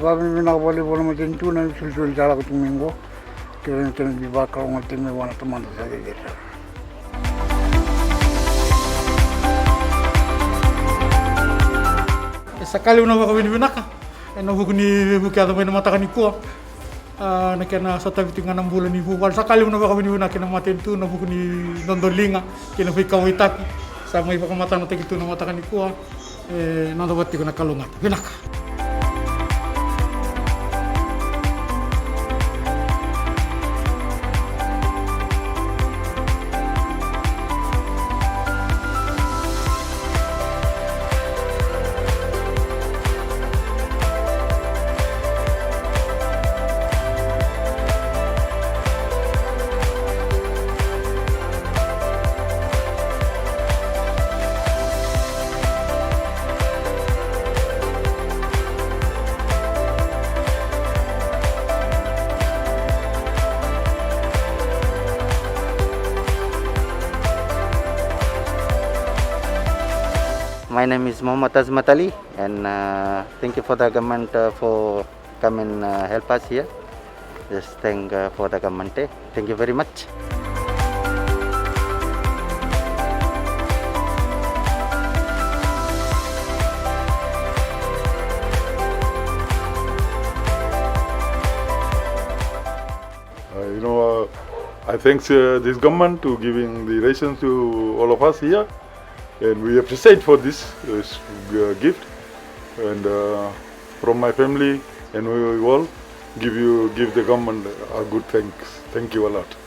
kami minakabali po naman tinto na sulsul sa lakot ng minggo. Kaya natin nagbibaka ang ating may wana teman sa gigit. Sakali una kami binaka. Nabuko ni bukiado may namatakan ni ko. Nakina sa tabi tinga ng bulan ni Bukal. Sakali una kami binaka ng matin tu nabuko ni Dondolinga. Kinafay kawitaki. Sa may pakamata na tagito na matakan ni ko. Nandawati ko nakalungat. Binaka. My name is Mohammad Azmat Ali, and thank you for the government for come and help us here. Just thank for the government. Thank you very much. I thank this government to giving the rations to all of us here, and we appreciate for this gift. And from my family, and we all give the government a good thanks. Thank you a lot.